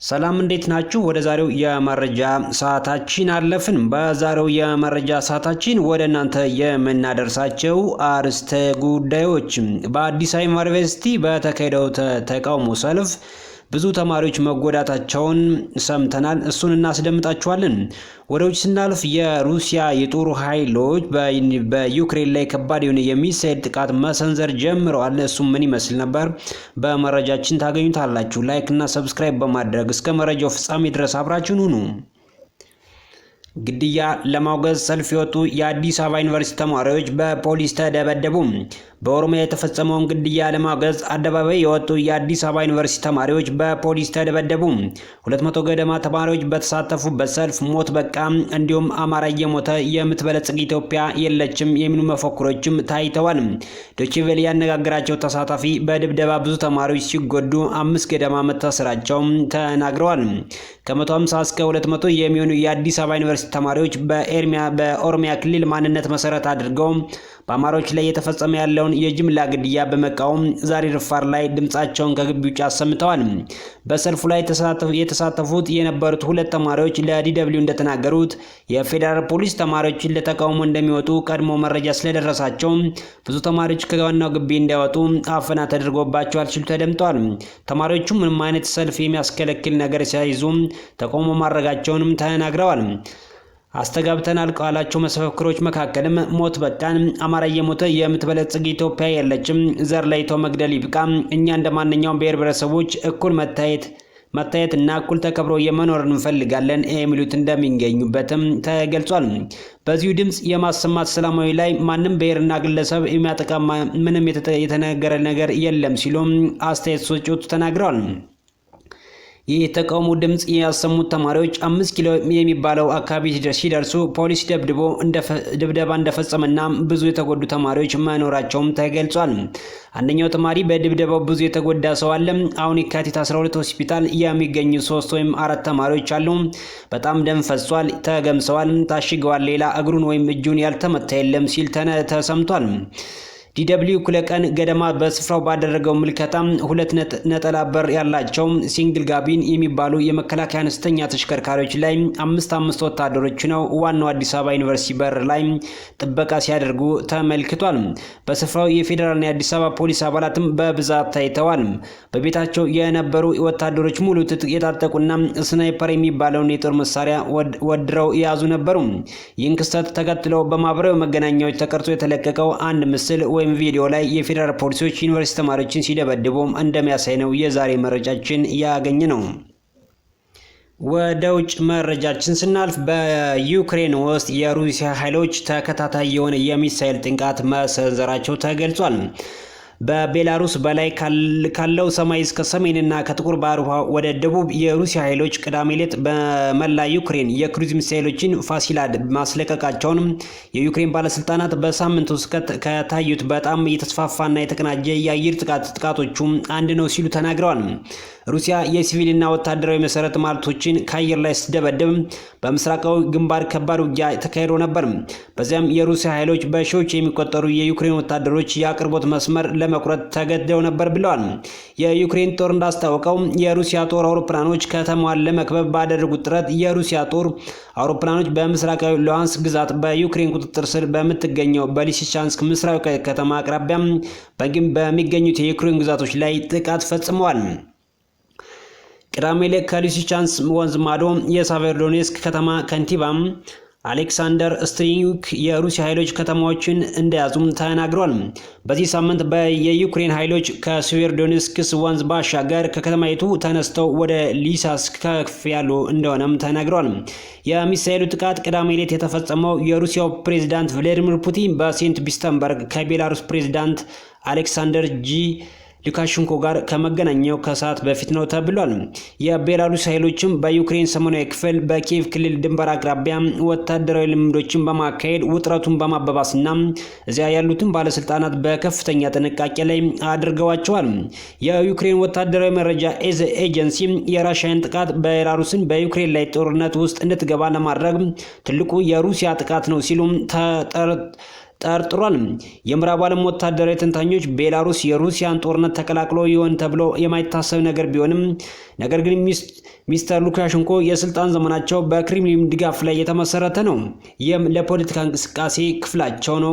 ሰላም እንዴት ናችሁ? ወደ ዛሬው የመረጃ ሰዓታችን አለፍን። በዛሬው የመረጃ ሰዓታችን ወደ እናንተ የምናደርሳቸው አርዕስተ ጉዳዮች በአዲስ አበባ ዩኒቨርሲቲ በተካሄደው ተቃውሞ ሰልፍ ብዙ ተማሪዎች መጎዳታቸውን ሰምተናል። እሱን እናስደምጣችኋለን። ወደ ውጭ ስናልፍ የሩሲያ የጦር ኃይሎች በዩክሬን ላይ ከባድ የሆነ የሚሳኤል ጥቃት መሰንዘር ጀምረዋል። እሱም ምን ይመስል ነበር በመረጃችን ታገኙታላችሁ። ላይክ እና ሰብስክራይብ በማድረግ እስከ መረጃው ፍጻሜ ድረስ አብራችሁን ሁኑ። ግድያ ለማውገዝ ሰልፍ የወጡ የአዲስ አበባ ዩኒቨርሲቲ ተማሪዎች በፖሊስ ተደበደቡ። በኦሮሚያ የተፈጸመውን ግድያ ለማውገዝ አደባባይ የወጡ የአዲስ አበባ ዩኒቨርሲቲ ተማሪዎች በፖሊስ ተደበደቡ። 200 ገደማ ተማሪዎች በተሳተፉበት ሰልፍ ሞት በቃ እንዲሁም አማራ እየሞተ የምትበለጽግ ኢትዮጵያ የለችም የሚሉ መፈክሮችም ታይተዋል። ዶይቼ ቬለ ያነጋገራቸው ተሳታፊ በድብደባ ብዙ ተማሪዎች ሲጎዱ 5 ገደማ መታሰራቸው ተናግረዋል። ከ150 እስከ 200 የሚሆኑ የአዲስ አበባ ዩኒቨርሲቲ ተማሪዎች በኦሮሚያ ክልል ማንነት መሰረት አድርገው በአማሮች ላይ የተፈጸመ ያለውን የጅምላ ግድያ በመቃወም ዛሬ ረፋድ ላይ ድምጻቸውን ከግቢ ውጭ አሰምተዋል። በሰልፉ ላይ የተሳተፉት የነበሩት ሁለት ተማሪዎች ለዲደብሊው እንደተናገሩት የፌዴራል ፖሊስ ተማሪዎችን ለተቃውሞ እንደሚወጡ ቀድሞ መረጃ ስለደረሳቸው ብዙ ተማሪዎች ከዋናው ግቢ እንዳይወጡ አፈና ተደርጎባቸዋል ሲሉ ተደምጠዋል። ተማሪዎቹ ምንም አይነት ሰልፍ የሚያስከለክል ነገር ሳይዙ ተቃውሞ ማድረጋቸውንም ተናግረዋል። አስተጋብተናል ካላቸው መፈክሮች መካከልም ሞት በቃን፣ አማራ እየሞተ የምትበለጽግ ኢትዮጵያ የለችም፣ ዘር ለይቶ መግደል ይብቃ፣ እኛ እንደማንኛውም ብሔር ብሔረሰቦች እኩል መታየት እና እኩል ተከብሮ የመኖር እንፈልጋለን የሚሉት እንደሚገኙበትም ተገልጿል። በዚሁ ድምጽ የማሰማት ሰላማዊ ላይ ማንም ብሔርና ግለሰብ የሚያጠቃ ምንም የተነገረ ነገር የለም ሲሉ አስተያየት ሰጪዎች ተናግረዋል። ይህ የተቃውሞ ድምጽ ያሰሙት ተማሪዎች 5 ኪሎ የሚባለው አካባቢ ሲደርሱ ፖሊስ ድብደባ እንደፈጸመና ብዙ የተጎዱ ተማሪዎች መኖራቸውም ተገልጿል። አንደኛው ተማሪ በድብደባው ብዙ የተጎዳ ሰው አለ። አሁን የካቲት 12 ሆስፒታል የሚገኙ 3 ወይም 4 ተማሪዎች አሉ። በጣም ደም ፈሷል፣ ተገምሰዋል፣ ታሽገዋል። ሌላ እግሩን ወይም እጁን ያልተመታ የለም ሲል ተሰምቷል። ዲደብሊው ኩለቀን ገደማ በስፍራው ባደረገው ምልከታ 2 ነጠላ በር ያላቸው ሲንግል ጋቢን የሚባሉ የመከላከያ አነስተኛ ተሽከርካሪዎች ላይ 5 ወታደሮች ነው ዋናው አዲስ አበባ ዩኒቨርሲቲ በር ላይ ጥበቃ ሲያደርጉ ተመልክቷል። በስፍራው የፌዴራልና የአዲስ አበባ ፖሊስ አባላትም በብዛት ታይተዋል። በቤታቸው የነበሩ ወታደሮች ሙሉ ትጥቅ የታጠቁና ስናይፐር የሚባለውን የጦር መሳሪያ ወድረው የያዙ ነበሩ። ይህን ክስተት ተከትሎ በማህበራዊ መገናኛዎች ተቀርጾ የተለቀቀው አንድ ምስል ወይም ቪዲዮ ላይ የፌዴራል ፖሊሶች ዩኒቨርሲቲ ተማሪዎችን ሲደበድቡ እንደሚያሳይ ነው የዛሬ መረጃችን ያገኘ ነው። ወደ ውጭ መረጃችን ስናልፍ በዩክሬን ውስጥ የሩሲያ ኃይሎች ተከታታይ የሆነ የሚሳኤል ጥቃት መሰንዘራቸው ተገልጿል። በቤላሩስ በላይ ካለው ሰማይ እስከ ሰሜንና ከጥቁር ባህር ውሃ ወደ ደቡብ የሩሲያ ኃይሎች ቅዳሜ ዕለት በመላ ዩክሬን የክሩዝ ሚሳኤሎችን ፋሲላድ ማስለቀቃቸውን የዩክሬን ባለስልጣናት በሳምንት ውስጥ ከታዩት በጣም የተስፋፋና የተቀናጀ የአየር ጥቃቶቹ አንድ ነው ሲሉ ተናግረዋል። ሩሲያ የሲቪልና ወታደራዊ መሰረተ ልማቶችን ከአየር ላይ ስትደበድብ በምስራቃዊ ግንባር ከባድ ውጊያ ተካሂዶ ነበር። በዚያም የሩሲያ ኃይሎች በሺዎች የሚቆጠሩ የዩክሬን ወታደሮች የአቅርቦት መስመር ለመቁረጥ ተገደው ነበር ብለዋል። የዩክሬን ጦር እንዳስታወቀው የሩሲያ ጦር አውሮፕላኖች ከተማዋን ለመክበብ ባደረጉት ጥረት የሩሲያ ጦር አውሮፕላኖች በምስራቃዊ ሉሃንስክ ግዛት በዩክሬን ቁጥጥር ስር በምትገኘው በሊሲቻንስክ ምስራቃዊ ከተማ አቅራቢያ በሚገኙት የዩክሬን ግዛቶች ላይ ጥቃት ፈጽመዋል። ቅዳሜ ዕለት ከሊሲቻንስክ ወንዝ ማዶ የሴቨሮዶኔትስክ ከተማ ከንቲባ አሌክሳንደር ስትሪዩክ የሩሲያ ኃይሎች ከተማዎችን እንደያዙም ተናግረዋል። በዚህ ሳምንት የዩክሬን ኃይሎች ከሴቨሮዶኔትስክ ወንዝ ባሻገር ከከተማይቱ ተነስተው ወደ ሊሲቻንስክ ከፍ ያሉ እንደሆነም ተናግረዋል። የሚሳኤሉ ጥቃት ቅዳሜ ዕለት የተፈጸመው የሩሲያው ፕሬዝዳንት ቭላዲሚር ፑቲን በሴንት ፒተርስበርግ ከቤላሩስ ፕሬዝዳንት አሌክሳንደር ሉካሼንኮ ጋር ከመገናኛው ከሰዓት በፊት ነው ተብሏል። የቤላሩስ ኃይሎችም በዩክሬን ሰሜናዊ ክፍል በኪየቭ ክልል ድንበር አቅራቢያ ወታደራዊ ልምምዶችን በማካሄድ ውጥረቱን በማባባስና እዚያ ያሉትን ባለስልጣናት በከፍተኛ ጥንቃቄ ላይ አድርገዋቸዋል። የዩክሬን ወታደራዊ መረጃ ኤጀንሲ የራሽያን ጥቃት ቤላሩስን በዩክሬን ላይ ጦርነት ውስጥ እንድትገባ ለማድረግ ትልቁ የሩሲያ ጥቃት ነው ሲሉ ጠርጥሯል። የምዕራብ ዓለም ወታደራዊ ተንታኞች ቤላሩስ የሩሲያን ጦርነት ተቀላቅሎ ይሆን ተብሎ የማይታሰብ ነገር ቢሆንም ነገር ግን ሚስተር ሉካሸንኮ የስልጣን ዘመናቸው በክሬምሊን ድጋፍ ላይ የተመሰረተ ነው። ይህም ለፖለቲካ እንቅስቃሴ ክፍላቸውን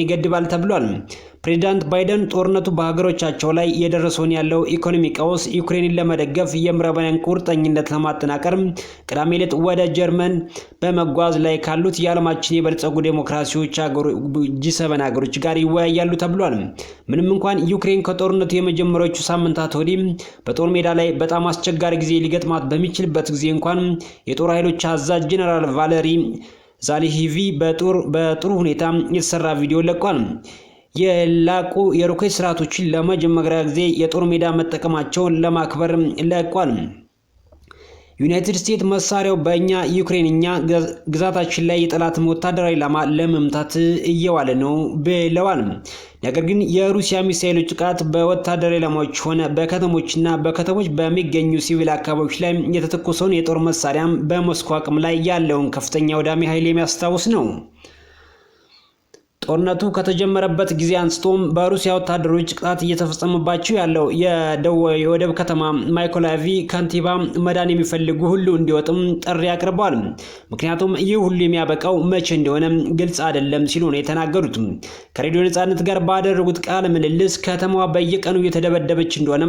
ይገድባል ተብሏል። ፕሬዚዳንት ባይደን ጦርነቱ በሀገሮቻቸው ላይ የደረሰውን ያለው ኢኮኖሚ ቀውስ ዩክሬንን ለመደገፍ የምዕራባውያን ቁርጠኝነት ለማጠናከር ቅዳሜ ዕለት ወደ ጀርመን በመጓዝ ላይ ካሉት የዓለማችን የበለጸጉ ዴሞክራሲዎች G7 ሀገሮች ጋር ይወያያሉ ተብሏል። ምንም እንኳን ዩክሬን ከጦርነቱ የመጀመሪያዎቹ ሳምንታት ወዲህ በጦር ሜዳ ላይ በጣም አስቸጋሪ ጊዜ ሊገጥማት በሚችልበት ጊዜ እንኳን የጦር ኃይሎች አዛዥ ጄኔራል ቫለሪ ዛሊሂቪ በጥሩ ሁኔታ የተሰራ ቪዲዮ ለቋል። የላቁ የሮኬት ስርዓቶችን ለመጀመሪያ ጊዜ የጦር ሜዳ መጠቀማቸውን ለማክበር ለቋል። ዩናይትድ ስቴትስ መሳሪያው በእኛ ዩክሬንኛ ግዛታችን ላይ የጠላትን ወታደራዊ ኢላማ ለመምታት እየዋለ ነው ብለዋል። ነገር ግን የሩሲያ ሚሳኤሎች ጥቃት በወታደራዊ ኢላማዎች ሆነ በከተሞችና በከተሞች በሚገኙ ሲቪል አካባቢዎች ላይ የተተኮሰውን የጦር መሳሪያ በሞስኮ አቅም ላይ ያለውን ከፍተኛ ወዳሚ ኃይል የሚያስታውስ ነው። ጦርነቱ ከተጀመረበት ጊዜ አንስቶም በሩሲያ ወታደሮች ጥቃት እየተፈጸመባቸው ያለው የወደብ ከተማ ማይኮላይቭ ከንቲባ መዳን የሚፈልጉ ሁሉ እንዲወጡም ጥሪ አቅርበዋል። ምክንያቱም ይህ ሁሉ የሚያበቃው መቼ እንደሆነ ግልጽ አይደለም ሲሉ ነው የተናገሩት። ከሬዲዮ ነጻነት ጋር ባደረጉት ቃለ ምልልስ ከተማዋ በየቀኑ እየተደበደበች እንደሆነ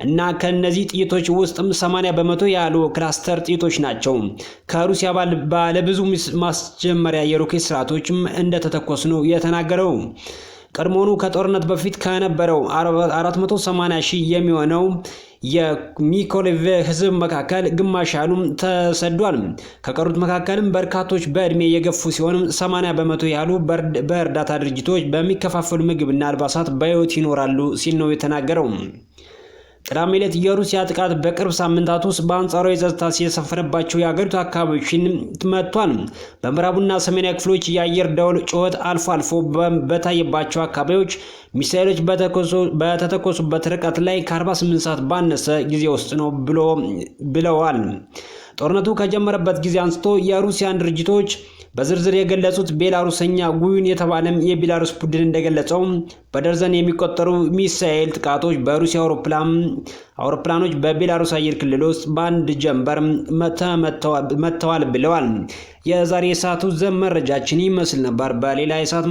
እና ከነዚህ ጥይቶች ውስጥም 80% ያሉ ክላስተር ጥይቶች ናቸው ከሩሲያ ባለብዙ ማስጀመሪያ የሮኬት ስርዓቶችም እንደተተኮሱ ነው የተናገረው። ቀድሞውኑ ከጦርነት በፊት ከነበረው 480,000 የሚሆነው የሚኮላይቭ ህዝብ መካከል ግማሽ ያህሉ ተሰዷል። ከቀሩት መካከልም በርካቶች በእድሜ የገፉ ሲሆን 80% ያህሉ በእርዳታ ድርጅቶች በሚከፋፈሉ ምግብና አልባሳት በህይወት ይኖራሉ ሲል ነው የተናገረው። ቅዳሜ ዕለት የሩሲያ ጥቃት በቅርብ ሳምንታት ውስጥ በአንጻራዊ ጸጥታ የሰፈነባቸው የአገሪቱ አካባቢዎችን መጥቷል። በምዕራቡና ሰሜናዊ ክፍሎች የአየር ደወል ጩኸት አልፎ አልፎ በታየባቸው አካባቢዎች ሚሳኤሎች በተተኮሱበት ርቀት ላይ ከ48 ሰዓት ባነሰ ጊዜ ውስጥ ነው ብለዋል። ጦርነቱ ከጀመረበት ጊዜ አንስቶ የሩሲያን ድርጅቶች በዝርዝር የገለጹት ቤላሩስኛ ጉዩን የተባለም የቤላሩስ ቡድን እንደገለጸው በደርዘን የሚቆጠሩ ሚሳኤል ጥቃቶች በሩሲያ አውሮፕላኖች በቤላሩስ አየር ክልል ውስጥ በአንድ ጀንበር መተዋል ብለዋል። የዛሬ የሰዓቱ መረጃችን ይመስል ነበር። በሌላ የሰዓት